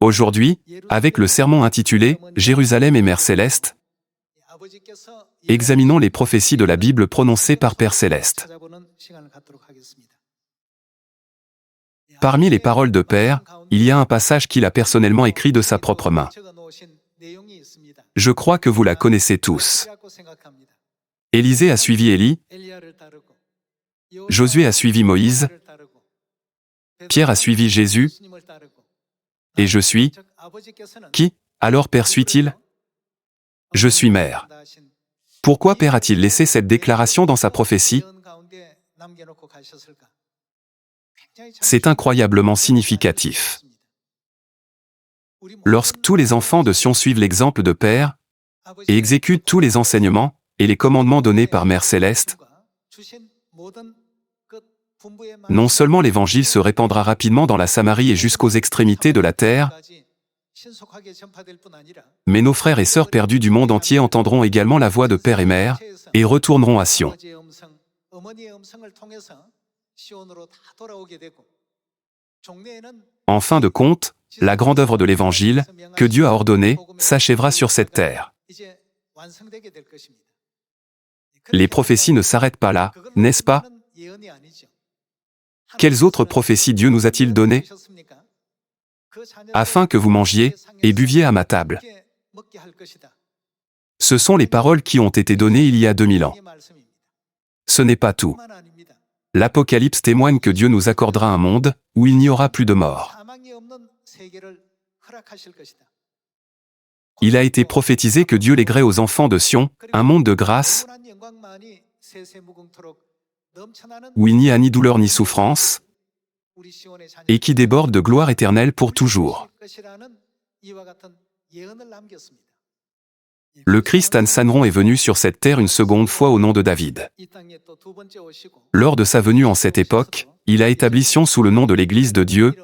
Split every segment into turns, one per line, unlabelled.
Aujourd'hui, avec le sermon intitulé « Jérusalem et Mère Céleste », examinons les prophéties de la Bible prononcées par Père Céleste. Parmi les paroles de Père, il y a un passage qu'il a personnellement écrit de sa propre main. Je crois que vous la connaissez tous. Élisée a suivi Élie, Josué a suivi Moïse, Pierre a suivi Jésus, et je suis... Qui, alors Père suit-il? Je suis Mère. Pourquoi Père a-t-il laissé cette déclaration dans sa prophétie? C'est incroyablement significatif. Lorsque tous les enfants de Sion suivent l'exemple de Père et exécutent tous les enseignements et les commandements donnés par Mère Céleste, non seulement l'Évangile se répandra rapidement dans la Samarie et jusqu'aux extrémités de la terre, mais nos frères et sœurs perdus du monde entier entendront également la voix de Père et Mère et retourneront à Sion. En fin de compte, la grande œuvre de l'Évangile, que Dieu a ordonnée, s'achèvera sur cette terre. Les prophéties ne s'arrêtent pas là, n'est-ce pas? Quelles autres prophéties Dieu nous a-t-il données? Afin que vous mangiez et buviez à ma table. Ce sont les paroles qui ont été données il y a 2000 ans. Ce n'est pas tout. L'Apocalypse témoigne que Dieu nous accordera un monde où il n'y aura plus de mort. Il a été prophétisé que Dieu léguerait aux enfants de Sion un monde de grâce où il n'y a ni douleur ni souffrance et qui déborde de gloire éternelle pour toujours. Le Christ Ansanron est venu sur cette terre une seconde fois au nom de David. Lors de sa venue en cette époque, il a établi Sion sous le nom de l'Église de Dieu,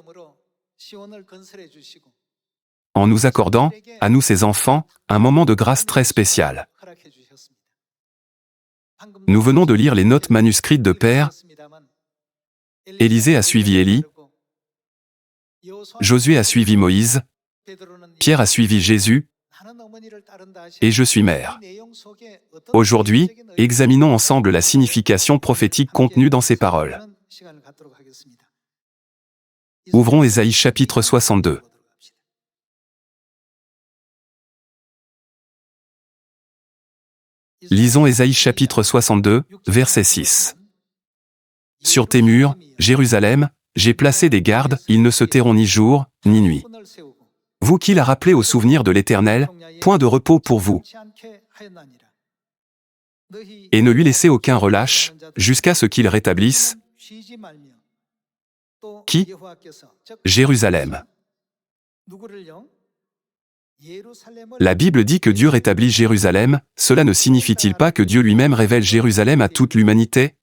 en nous accordant, à nous ses enfants, un moment de grâce très spécial. Nous venons de lire les notes manuscrites de Père. Élisée a suivi Élie, Josué a suivi Moïse, Pierre a suivi Jésus, et je suis Mère. Aujourd'hui, examinons ensemble la signification prophétique contenue dans ces paroles. Ouvrons Ésaïe chapitre 62. Lisons Ésaïe chapitre 62, verset 6. Sur tes murs, Jérusalem, j'ai placé des gardes, ils ne se tairont ni jour, ni nuit. Vous qui la rappelez au souvenir de l'Éternel, point de repos pour vous. Et ne lui laissez aucun relâche, jusqu'à ce qu'il rétablisse. Qui? Jérusalem. La Bible dit que Dieu rétablit Jérusalem, cela ne signifie-t-il pas que Dieu lui-même révèle Jérusalem à toute l'humanité?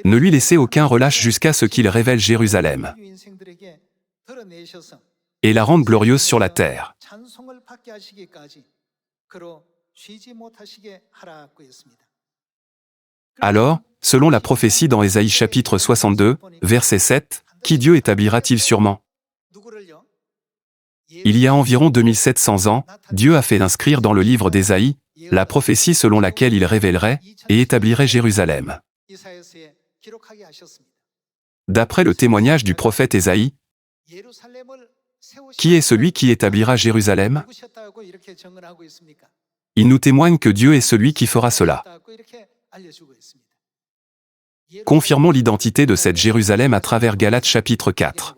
Ne lui laissez aucun relâche jusqu'à ce qu'il révèle Jérusalem et la rende glorieuse sur la terre. Alors, selon la prophétie dans Ésaïe chapitre 62, verset 7, qui Dieu établira-t-il sûrement? Il y a environ 2700 ans, Dieu a fait inscrire dans le livre d'Ésaïe la prophétie selon laquelle il révélerait et établirait Jérusalem. D'après le témoignage du prophète Ésaïe, qui est celui qui établira Jérusalem? Il nous témoigne que Dieu est celui qui fera cela. Confirmons l'identité de cette Jérusalem à travers Galates chapitre 4.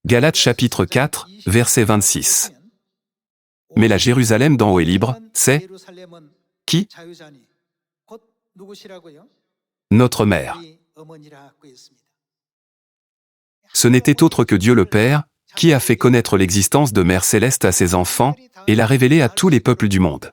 Galates chapitre 4, verset 26. Mais la Jérusalem d'en haut est libre, c'est qui? Notre Mère. Ce n'était autre que Dieu le Père, qui a fait connaître l'existence de Mère Céleste à ses enfants, et l'a révélée à tous les peuples du monde.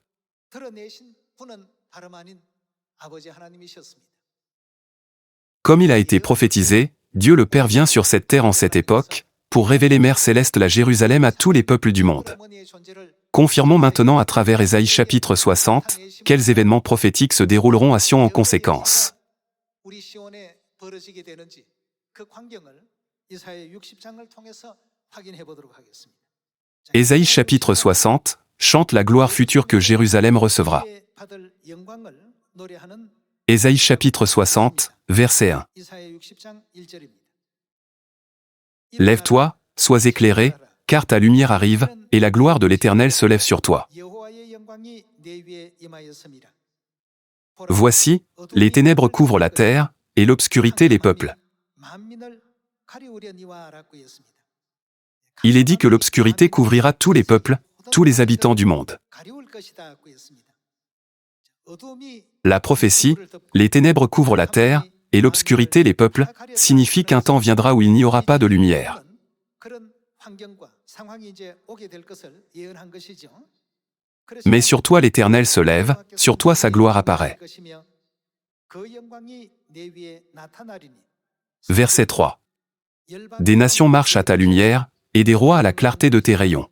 Comme il a été prophétisé, Dieu le Père vient sur cette terre en cette époque, pour révéler Mère Céleste la Jérusalem à tous les peuples du monde. Confirmons maintenant à travers Ésaïe chapitre 60, quels événements prophétiques se dérouleront à Sion en conséquence.
벌어지게 되는지 그 광경을 이사야 60장을 통해서 확인해 보도록 하겠습니다.
Ésaïe chapitre 60 chante la gloire future que Jérusalem recevra. Ésaïe chapitre 60, verset 1. Lève-toi, sois éclairé, car ta lumière arrive, et la gloire de l'Éternel se lève sur toi. Voici, les ténèbres couvrent la terre, et l'obscurité les peuples. Il est dit que l'obscurité couvrira tous les peuples, tous les habitants du monde. La prophétie, les ténèbres couvrent la terre, et l'obscurité les peuples, signifie qu'un temps viendra où il n'y aura pas de lumière. Mais sur toi l'Éternel se lève, sur toi sa gloire apparaît. Verset 3. Des nations marchent à ta lumière, et des rois à la clarté de tes rayons.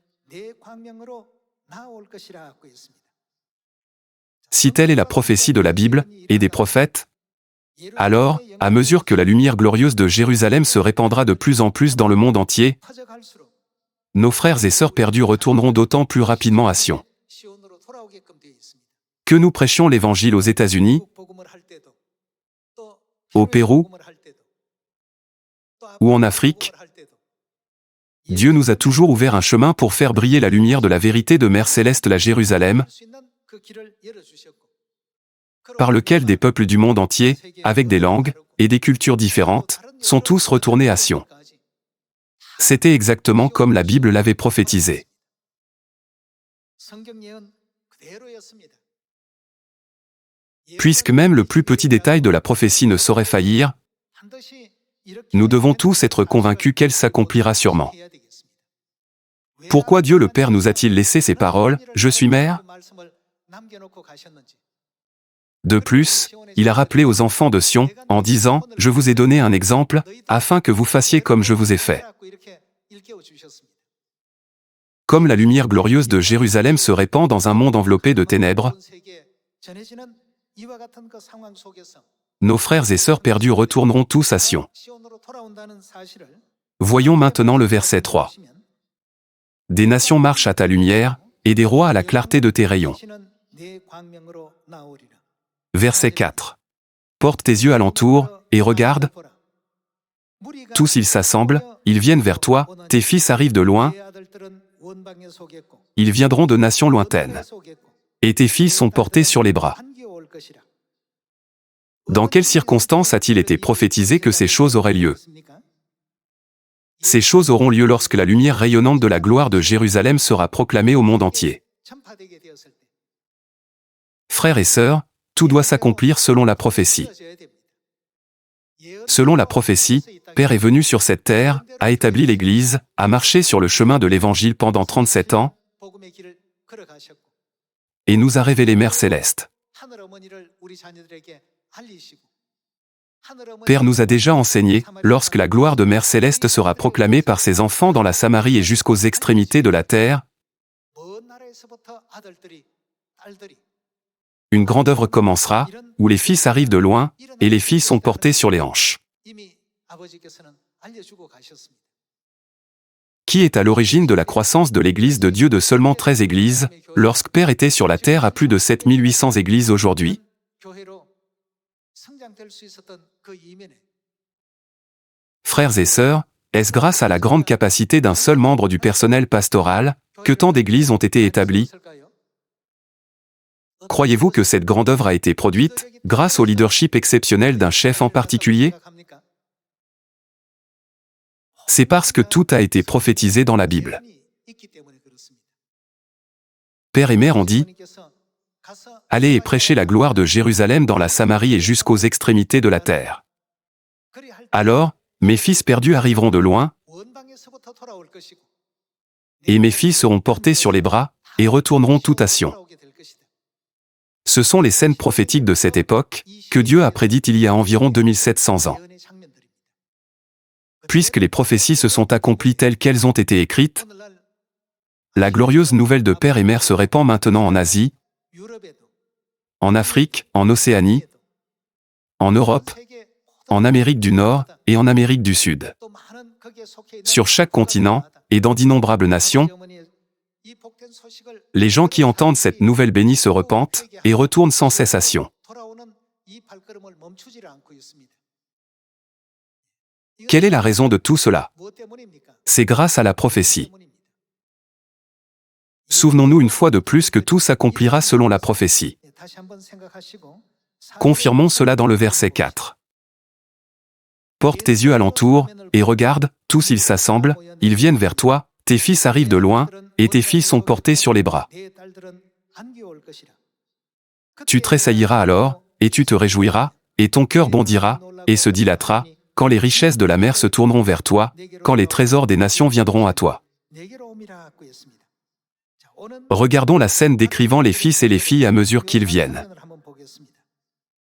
Si telle est la prophétie de la Bible et des prophètes, alors, à mesure que la lumière glorieuse de Jérusalem se répandra de plus en plus dans le monde entier, nos frères et sœurs perdus retourneront d'autant plus rapidement à Sion. Que nous prêchions l'Évangile aux États-Unis, au Pérou ou en Afrique, Dieu nous a toujours ouvert un chemin pour faire briller la lumière de la vérité de Mère Céleste la Jérusalem, par lequel des peuples du monde entier, avec des langues et des cultures différentes, sont tous retournés à Sion. C'était exactement comme la Bible l'avait prophétisé. Puisque même le plus petit détail de la prophétie ne saurait faillir, nous devons tous être convaincus qu'elle s'accomplira sûrement. Pourquoi Dieu le Père nous a-t-il laissé ces paroles « Je suis mère » ? De plus, il a rappelé aux enfants de Sion, en disant « Je vous ai donné un exemple, afin que vous fassiez comme je vous ai fait ». Comme la lumière glorieuse de Jérusalem se répand dans un monde enveloppé de ténèbres, nos frères et sœurs perdus retourneront tous à Sion. Voyons maintenant le verset 3. Des nations marchent à ta lumière, et des rois à la clarté de tes rayons. Verset 4. Porte tes yeux alentour, et regarde. Tous ils s'assemblent, ils viennent vers toi, tes fils arrivent de loin, ils viendront de nations lointaines. Et tes filles sont portées sur les bras. Dans quelles circonstances a-t-il été prophétisé que ces choses auraient lieu? Ces choses auront lieu lorsque la lumière rayonnante de la gloire de Jérusalem sera proclamée au monde entier. Frères et sœurs, tout doit s'accomplir selon la prophétie. Selon la prophétie, Père est venu sur cette terre, a établi l'Église, a marché sur le chemin de l'Évangile pendant 37 ans, et nous a révélé Mère Céleste. Père nous a déjà enseigné, lorsque la gloire de Mère Céleste sera proclamée par ses enfants dans la Samarie et jusqu'aux extrémités de la terre, une grande œuvre commencera, où les fils arrivent de loin, et les filles sont portées sur les hanches. Qui est à l'origine de la croissance de l'Église de Dieu de seulement 13 églises, lorsque Père était sur la terre à plus de 7800 églises aujourd'hui? Frères et sœurs, est-ce grâce à la grande capacité d'un seul membre du personnel pastoral que tant d'églises ont été établies? Croyez-vous que cette grande œuvre a été produite grâce au leadership exceptionnel d'un chef en particulier? C'est parce que tout a été prophétisé dans la Bible. Père et Mère ont dit « Allez et prêchez la gloire de Jérusalem dans la Samarie et jusqu'aux extrémités de la terre. Alors, mes fils perdus arriveront de loin, et mes filles seront portées sur les bras, et retourneront tout à Sion. » Ce sont les scènes prophétiques de cette époque, que Dieu a prédites il y a environ 2700 ans. Puisque les prophéties se sont accomplies telles qu'elles ont été écrites, la glorieuse nouvelle de Père et Mère se répand maintenant en Asie, en Afrique, en Océanie, en Europe en Amérique du Nord et en Amérique du Sud. Sur chaque continent et dans d'innombrables nations, les gens qui entendent cette nouvelle bénie se repentent et retournent sans cessation. Quelle est la raison de tout cela? C'est grâce à la prophétie. Souvenons-nous une fois de plus que tout s'accomplira selon la prophétie. Confirmons cela dans le verset 4. Porte tes yeux alentour, et regarde, tous ils s'assemblent, ils viennent vers toi, tes fils arrivent de loin, et tes filles sont portées sur les bras. Tu tressailliras alors, et tu te réjouiras, et ton cœur bondira, et se dilatera, quand les richesses de la mer se tourneront vers toi, quand les trésors des nations viendront à toi. Regardons la scène décrivant les fils et les filles à mesure qu'ils viennent.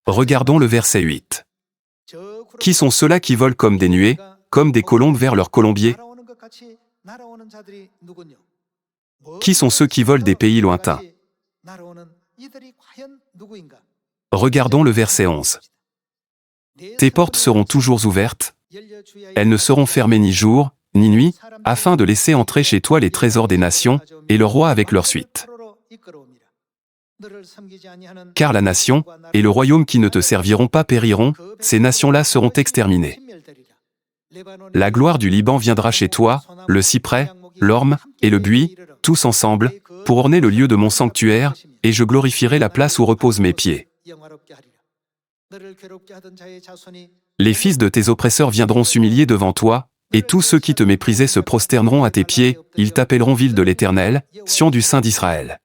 Regardons le verset 8. Qui sont ceux-là qui volent comme des nuées, comme des colombes vers leur colombier? Qui sont ceux qui volent des pays lointains? Regardons le verset 11. Tes portes seront toujours ouvertes, elles ne seront fermées ni jour, ni nuit, afin de laisser entrer chez toi les trésors des nations, et le roi avec leur suite. Car la nation, et le royaume qui ne te serviront pas périront, ces nations-là seront exterminées. La gloire du Liban viendra chez toi, le cyprès, l'orme, et le buis, tous ensemble, pour orner le lieu de mon sanctuaire, et je glorifierai la place où reposent mes pieds. Les fils de tes oppresseurs viendront s'humilier devant toi, et tous ceux qui te méprisaient se prosterneront à tes pieds, ils t'appelleront ville de l'Éternel, Sion du Saint d'Israël.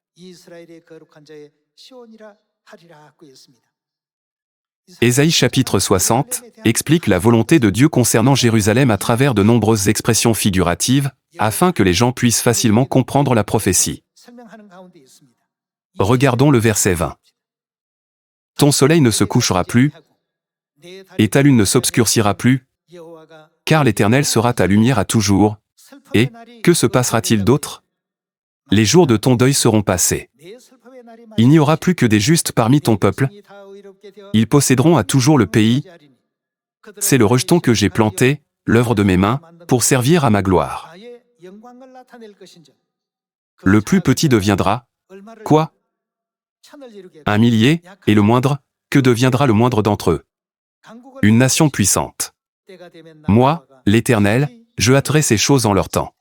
Ésaïe chapitre 60 explique la volonté de Dieu concernant Jérusalem à travers de nombreuses expressions figuratives, afin que les gens puissent facilement comprendre la prophétie. Regardons le verset 20. Ton soleil ne se couchera plus, et ta lune ne s'obscurcira plus, car l'Éternel sera ta lumière à toujours. Et, que se passera-t-il d'autre? Les jours de ton deuil seront passés. Il n'y aura plus que des justes parmi ton peuple. Ils posséderont à toujours le pays. C'est le rejeton que j'ai planté, l'œuvre de mes mains, pour servir à ma gloire. Le plus petit deviendra, quoi? 1 millier, et le moindre, que deviendra le moindre d'entre eux? Une nation puissante. Moi, l'Éternel, je hâterai ces choses en leur temps.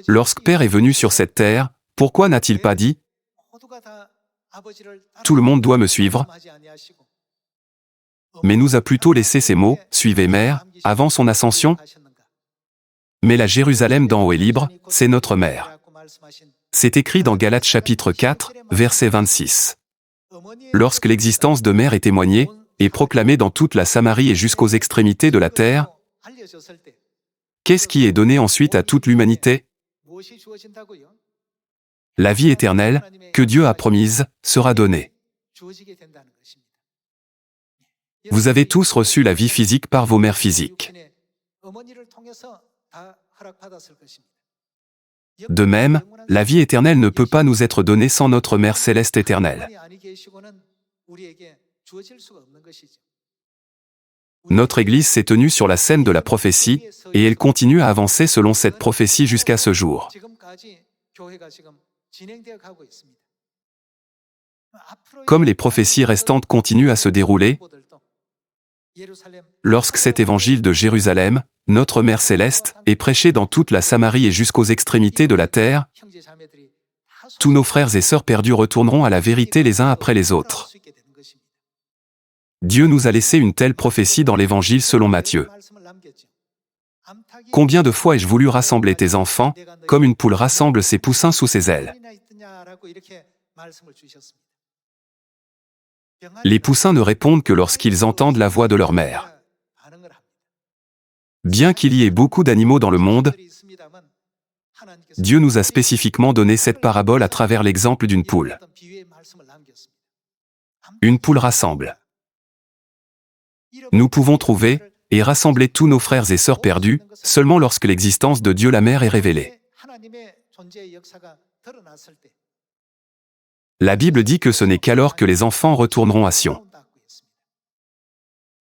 Lorsque Père est venu sur cette terre, pourquoi n'a-t-il pas dit « Tout le monde doit me suivre » mais nous a plutôt laissé ces mots « Suivez Mère » avant son ascension? Mais la Jérusalem d'en haut est libre, c'est notre mère. C'est écrit dans Galates chapitre 4, verset 26. Lorsque l'existence de mère est témoignée, et proclamée dans toute la Samarie et jusqu'aux extrémités de la terre, qu'est-ce qui est donné ensuite à toute l'humanité? La vie éternelle, que Dieu a promise, sera donnée. Vous avez tous reçu la vie physique par vos mères physiques. De même, la vie éternelle ne peut pas nous être donnée sans notre Mère céleste éternelle. Notre Église s'est tenue sur la scène de la prophétie, et elle continue à avancer selon cette prophétie jusqu'à ce jour. Comme les prophéties restantes continuent à se dérouler, lorsque cet évangile de Jérusalem, notre Mère céleste, est prêché dans toute la Samarie et jusqu'aux extrémités de la terre, tous nos frères et sœurs perdus retourneront à la vérité les uns après les autres. Dieu nous a laissé une telle prophétie dans l'Évangile selon Matthieu. Combien de fois ai-je voulu rassembler tes enfants, comme une poule rassemble ses poussins sous ses ailes? Les poussins ne répondent que lorsqu'ils entendent la voix de leur mère. Bien qu'il y ait beaucoup d'animaux dans le monde, Dieu nous a spécifiquement donné cette parabole à travers l'exemple d'une poule. Une poule rassemble. Nous pouvons trouver et rassembler tous nos frères et sœurs perdus seulement lorsque l'existence de Dieu la Mère est révélée. La Bible dit que ce n'est qu'alors que les enfants retourneront à Sion.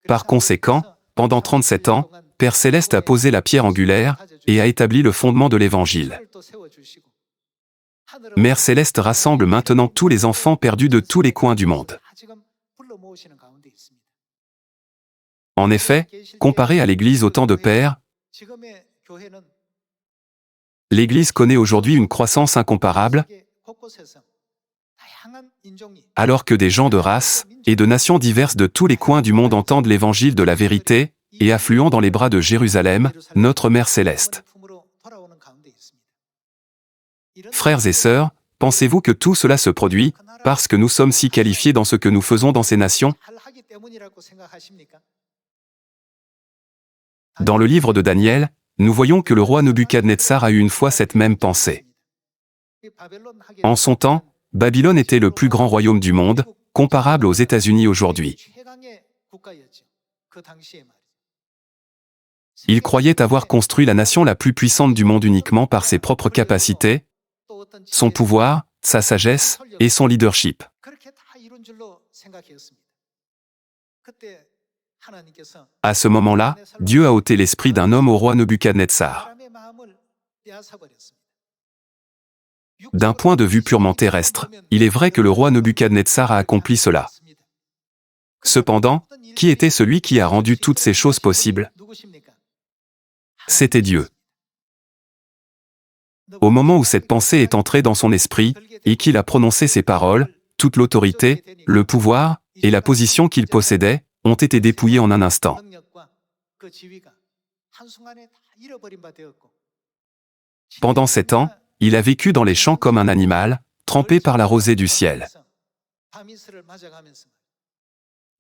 Par conséquent, pendant 37 ans, Père Céleste a posé la pierre angulaire et a établi le fondement de l'Évangile. Mère Céleste rassemble maintenant tous les enfants perdus de tous les coins du monde. En effet, comparé à l'Église au temps de Père, l'Église connaît aujourd'hui une croissance incomparable, alors que des gens de races et de nations diverses de tous les coins du monde entendent l'Évangile de la vérité et affluent dans les bras de Jérusalem, notre Mère Céleste. Frères et sœurs, pensez-vous que tout cela se produit parce que nous sommes si qualifiés dans ce que nous faisons dans ces nations? Dans le livre de Daniel, nous voyons que le roi Nebuchadnezzar a eu une fois cette même pensée. En son temps, Babylone était le plus grand royaume du monde, comparable aux États-Unis aujourd'hui. Il croyait avoir construit la nation la plus puissante du monde uniquement par ses propres capacités, son pouvoir, sa sagesse et son leadership. À ce moment-là, Dieu a ôté l'esprit d'un homme au roi Nebuchadnezzar. D'un point de vue purement terrestre, il est vrai que le roi Nebuchadnezzar a accompli cela. Cependant, qui était celui qui a rendu toutes ces choses possibles? C'était Dieu. Au moment où cette pensée est entrée dans son esprit, et qu'il a prononcé ces paroles, toute l'autorité, le pouvoir, et la position qu'il possédait, ont été dépouillés en un instant. Pendant 7 ans, il a vécu dans les champs comme un animal, trempé par la rosée du ciel.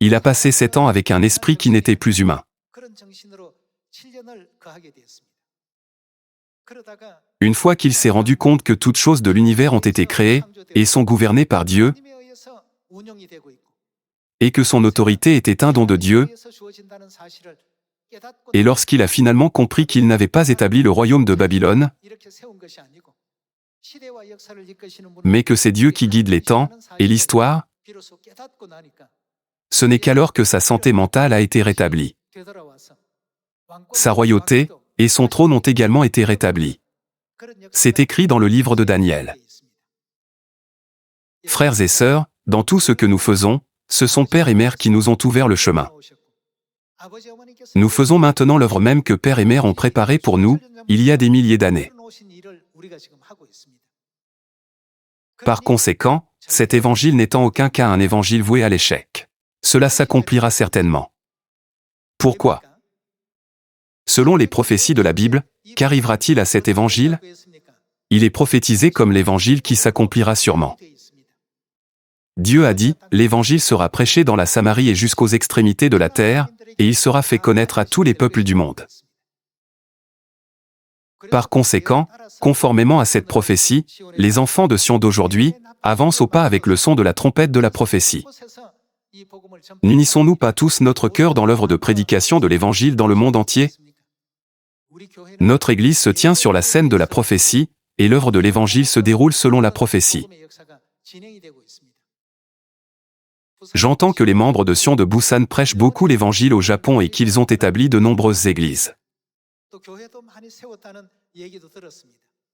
Il a passé 7 ans avec un esprit qui n'était plus humain. Une fois qu'il s'est rendu compte que toutes choses de l'univers ont été créées, et sont gouvernées par Dieu, et que son autorité était un don de Dieu, et lorsqu'il a finalement compris qu'il n'avait pas établi le royaume de Babylone, mais que c'est Dieu qui guide les temps et l'histoire, ce n'est qu'alors que sa santé mentale a été rétablie. Sa royauté et son trône ont également été rétablis. C'est écrit dans le livre de Daniel. Frères et sœurs, dans tout ce que nous faisons, ce sont Père et Mère qui nous ont ouvert le chemin. Nous faisons maintenant l'œuvre même que Père et Mère ont préparée pour nous, il y a des milliers d'années. Par conséquent, cet évangile n'est en aucun cas un évangile voué à l'échec. Cela s'accomplira certainement. Pourquoi? Selon les prophéties de la Bible, qu'arrivera-t-il à cet évangile? Il est prophétisé comme l'évangile qui s'accomplira sûrement. Dieu a dit, l'évangile sera prêché dans la Samarie et jusqu'aux extrémités de la terre, et il sera fait connaître à tous les peuples du monde. Par conséquent, conformément à cette prophétie, les enfants de Sion d'aujourd'hui avancent au pas avec le son de la trompette de la prophétie. N'unissons-nous pas tous notre cœur dans l'œuvre de prédication de l'Évangile dans le monde entier? Notre Église se tient sur la scène de la prophétie, et l'œuvre de l'Évangile se déroule selon la prophétie. J'entends que les membres de Sion de Busan prêchent beaucoup l'Évangile au Japon et qu'ils ont établi de nombreuses églises.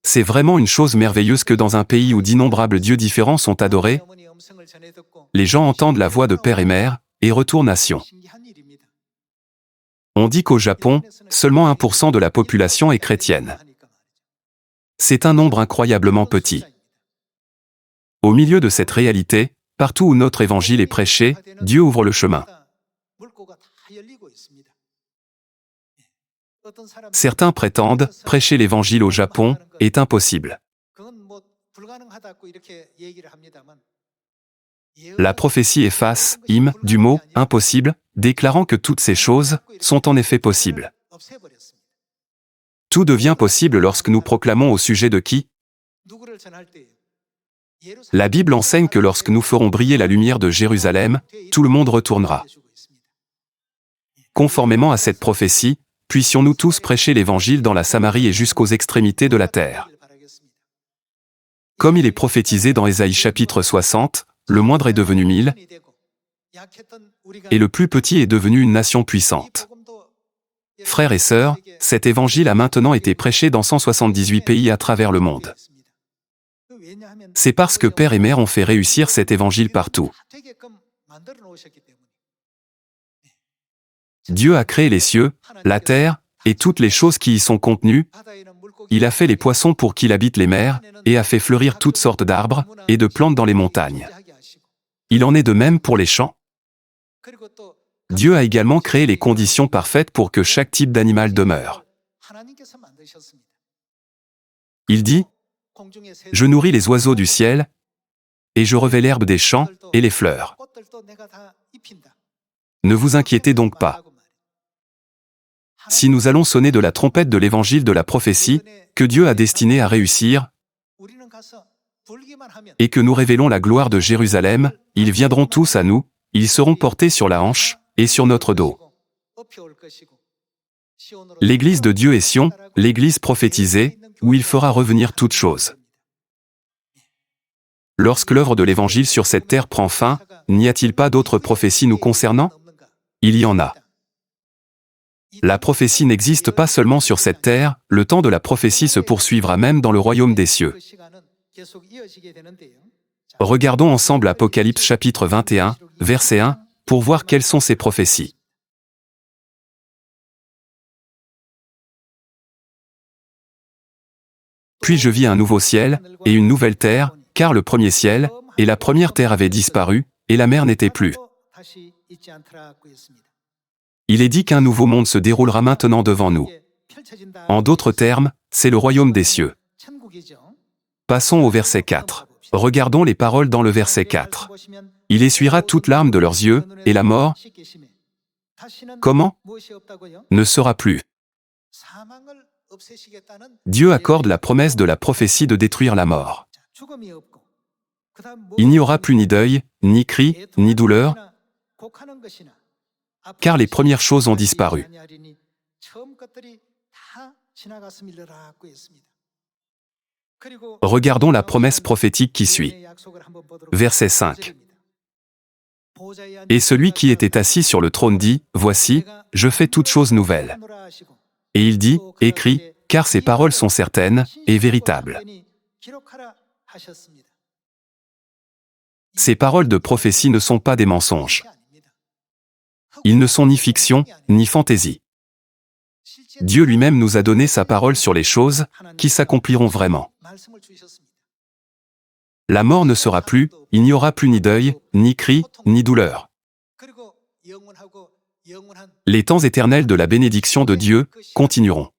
C'est vraiment une chose merveilleuse que dans un pays où d'innombrables dieux différents sont adorés, les gens entendent la voix de Père et Mère, et retournent à Sion. On dit qu'au Japon, seulement 1% de la population est chrétienne. C'est un nombre incroyablement petit. Au milieu de cette réalité, partout où notre évangile est prêché, Dieu ouvre le chemin. Certains prétendent, prêcher l'évangile au Japon est impossible. La prophétie efface, du mot « impossible », déclarant que toutes ces choses sont en effet possibles. Tout devient possible lorsque nous proclamons au sujet de qui? La Bible enseigne que lorsque nous ferons briller la lumière de Jérusalem, tout le monde retournera. Conformément à cette prophétie, puissions-nous tous prêcher l'Évangile dans la Samarie et jusqu'aux extrémités de la terre. Comme il est prophétisé dans Ésaïe chapitre 60, le moindre est devenu 1000, et le plus petit est devenu une nation puissante. Frères et sœurs, cet évangile a maintenant été prêché dans 178 pays à travers le monde. C'est parce que Père et Mère ont fait réussir cet évangile partout. Dieu a créé les cieux, la terre, et toutes les choses qui y sont contenues. Il a fait les poissons pour qu'il habite les mers, et a fait fleurir toutes sortes d'arbres, et de plantes dans les montagnes. Il en est de même pour les champs. Dieu a également créé les conditions parfaites pour que chaque type d'animal demeure. Il dit, « Je nourris les oiseaux du ciel, et je revais l'herbe des champs et les fleurs. Ne vous inquiétez donc pas. » Si nous allons sonner de la trompette de l'évangile de la prophétie, que Dieu a destiné à réussir, et que nous révélons la gloire de Jérusalem, ils viendront tous à nous, ils seront portés sur la hanche, et sur notre dos. L'Église de Dieu est Sion, l'Église prophétisée, où il fera revenir toutes choses. Lorsque l'œuvre de l'Évangile sur cette terre prend fin, n'y a-t-il pas d'autres prophéties nous concernant? Il y en a. La prophétie n'existe pas seulement sur cette terre, le temps de la prophétie se poursuivra même dans le royaume des cieux. Regardons ensemble Apocalypse chapitre 21, verset 1, pour voir quelles sont ces prophéties. Puis je vis un nouveau ciel, et une nouvelle terre, car le premier ciel, et la première terre avaient disparu, et la mer n'était plus. Il est dit qu'un nouveau monde se déroulera maintenant devant nous. En d'autres termes, c'est le royaume des cieux. Passons au verset 4. Regardons les paroles dans le verset 4. Il essuiera toute larme de leurs yeux, et la mort, comment? Ne sera plus. Dieu accorde la promesse de la prophétie de détruire la mort. Il n'y aura plus ni deuil, ni cri, ni douleur, car les premières choses ont disparu. Regardons la promesse prophétique qui suit. Verset 5. Et celui qui était assis sur le trône dit, « Voici, je fais toutes choses nouvelles. » Et il dit, « Écris, car ces paroles sont certaines et véritables. » Ces paroles de prophétie ne sont pas des mensonges. Ils ne sont ni fiction, ni fantaisie. Dieu lui-même nous a donné sa parole sur les choses qui s'accompliront vraiment. La mort ne sera plus, il n'y aura plus ni deuil, ni cri, ni douleur. Les temps éternels de la bénédiction de Dieu continueront.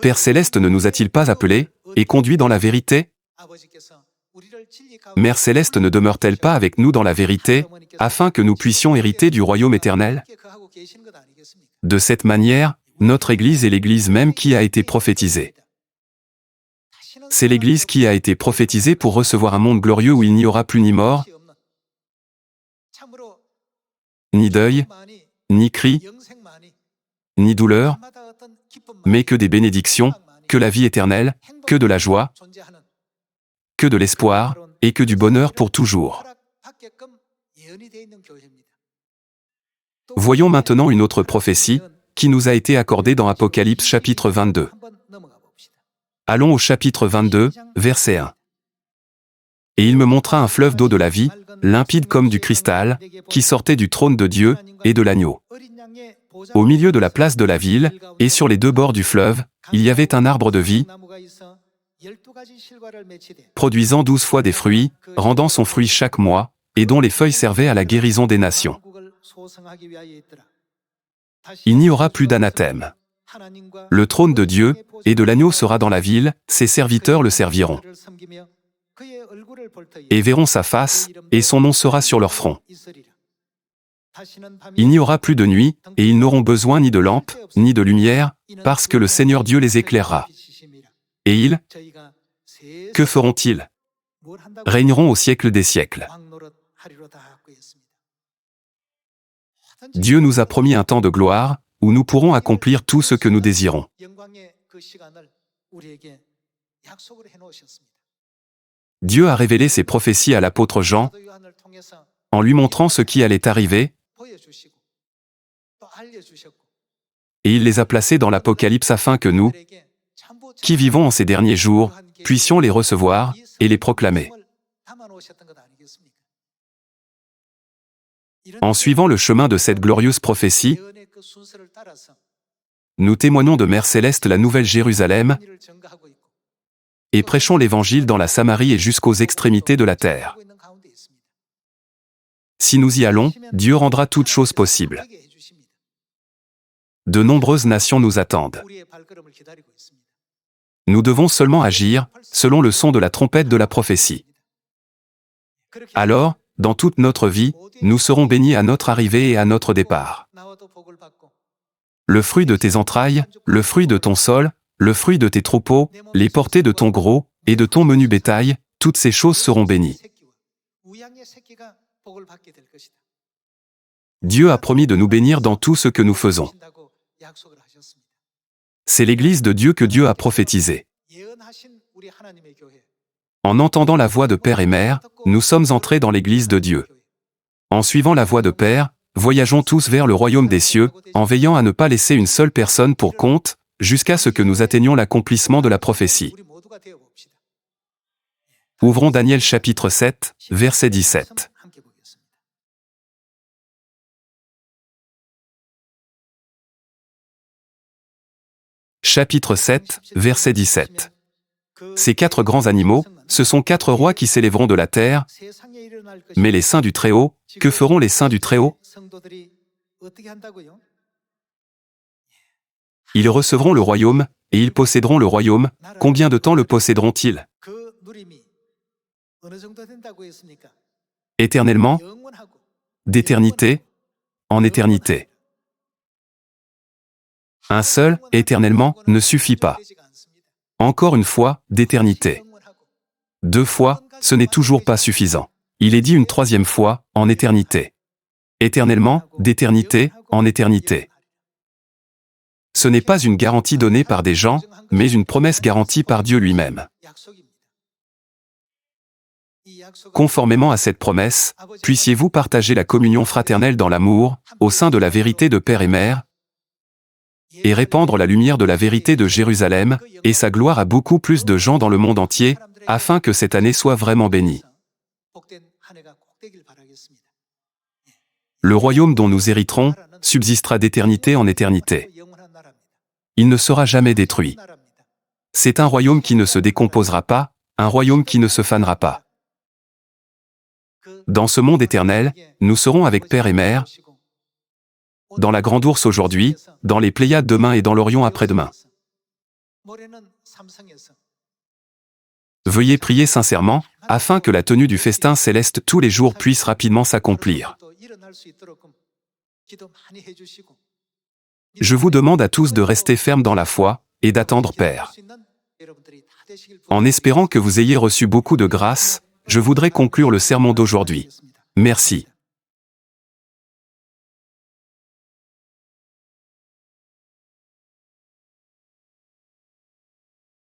Père Céleste ne nous a-t-il pas appelés et conduits dans la vérité? Mère Céleste ne demeure-t-elle pas avec nous dans la vérité, afin que nous puissions hériter du royaume éternel? De cette manière, notre Église est l'Église même qui a été prophétisée. C'est l'Église qui a été prophétisée pour recevoir un monde glorieux où il n'y aura plus ni mort, ni deuil, ni cri, ni douleur, mais que des bénédictions, que la vie éternelle, que de la joie, que de l'espoir, et que du bonheur pour toujours. Voyons maintenant une autre prophétie, qui nous a été accordée dans Apocalypse chapitre 22. Allons au chapitre 22, verset 1. Et il me montra un fleuve d'eau de la vie, limpide comme du cristal, qui sortait du trône de Dieu et de l'agneau. Au milieu de la place de la ville, et sur les deux bords du fleuve, il y avait un arbre de vie, produisant 12 fois des fruits, rendant son fruit chaque mois, et dont les feuilles servaient à la guérison des nations. Il n'y aura plus d'anathème. Le trône de Dieu et de l'agneau sera dans la ville, ses serviteurs le serviront. Et verront sa face, et son nom sera sur leur front. Il n'y aura plus de nuit, et ils n'auront besoin ni de lampe, ni de lumière, parce que le Seigneur Dieu les éclairera. Et ils, que feront-ils? Régneront au siècle des siècles. Dieu nous a promis un temps de gloire, où nous pourrons accomplir tout ce que nous désirons. Dieu a révélé ses prophéties à l'apôtre Jean, en lui montrant ce qui allait arriver,
보여주시고 또 알려주셨고
et il les a placés dans l'Apocalypse afin que nous,
우리에게 참부
qui vivons en ces derniers jours, puissions les recevoir et les proclamer.
담아놓으셨던 것 아니겠습니까?
En suivant le chemin de cette glorieuse prophétie,
예언의 그 순서를 따라서
nous témoignons de Mère Céleste la Nouvelle Jérusalem
일을 증거하고 있고
et prêchons l'Évangile dans la Samarie et jusqu'aux extrémités de la terre.
하고 있는 가운데 있습니다.
Si nous y allons, Dieu rendra toutes choses possibles.
하게 해주십니다.
De nombreuses nations nous attendent.
우리의 발걸음을 기다리고 있습니다.
Nous devons seulement agir selon le son de la trompette de la prophétie.
그렇게
Alors, dans toute notre vie, nous serons bénis à notre arrivée et à notre départ.
나와도 복을 받고
Le fruit de tes entrailles, le fruit de ton sol, le fruit de tes troupeaux, les portées de ton gros et de ton menu bétail, toutes ces choses seront bénies.
새끼와 우양의 새끼가 복을 받게 될 것이다.
Dieu a promis de nous bénir dans tout ce que nous faisons.
하신다고 약속을 하셨습니다.
C'est l'Église de Dieu que Dieu a prophétisée.
예언하신 우리 하나님의 교회.
En entendant la voix de Père et Mère, nous sommes entrés dans l'Église de Dieu. En suivant la voie de Père, voyageons tous vers le royaume des cieux, en veillant à ne pas laisser une seule personne pour compte, jusqu'à ce que nous atteignions l'accomplissement de la prophétie.
우리 모두가 되어 봅시다.
Ouvrons Daniel chapitre 7, verset 17.
함께 보겠습니다.
Chapitre 7, verset 17. Ces 4 grands animaux, ce sont 4 rois qui s'élèveront de la terre,
세상에 일어날 것이
mais les saints du Très-Haut, que feront les saints du Très-Haut?
성도들이 어떻게 한다고요?
Ils recevront le royaume, et ils posséderont le royaume. Combien de temps le posséderont-ils?
그 누림이 어느 정도 된다고 했습니까?
Éternellement,
영원하고
d'éternité, en éternité. Un seul, éternellement, ne suffit pas.
되지가 않습니다.
Encore une fois, d'éternité.
영원하고
2 fois, ce n'est toujours pas suffisant. Il est dit une 3e fois, en éternité. Éternellement, d'éternité, en éternité. Ce n'est pas une garantie donnée par des gens, mais une promesse garantie par Dieu lui-même.
약속입니다. 이 약속은
Conformément à cette promesse, puissiez-vous partager la communion fraternelle dans l'amour, au sein de la vérité de Père et Mère, et répandre la lumière de la vérité de Jérusalem, et sa gloire à beaucoup plus de gens dans le monde entier, afin que cette année soit vraiment bénie.
복된 한 해가 꼭 되길 바라겠습니다.
Le royaume dont nous hériterons subsistera d'éternité en éternité.
영원한 나라입니다.
Il ne sera jamais détruit.
나라입니다.
C'est un royaume qui ne se décomposera pas, un royaume qui ne se fanera pas.
그
Dans ce monde éternel, nous serons avec Père et Mère, dans la Grande Ourse aujourd'hui, dans les Pléiades demain et dans l'Orion après-demain.
모레는 삼성에서
Veuillez prier sincèrement, afin que la tenue du festin céleste tous les jours puisse rapidement s'accomplir.
또 일어날 수 있도록 기도 많이 해주시고
Je vous demande à tous de rester fermes dans la foi, et d'attendre Père.
여러분들이 다 되시길
En espérant que vous ayez reçu beaucoup de grâce, je voudrais conclure le sermon d'aujourd'hui. Merci.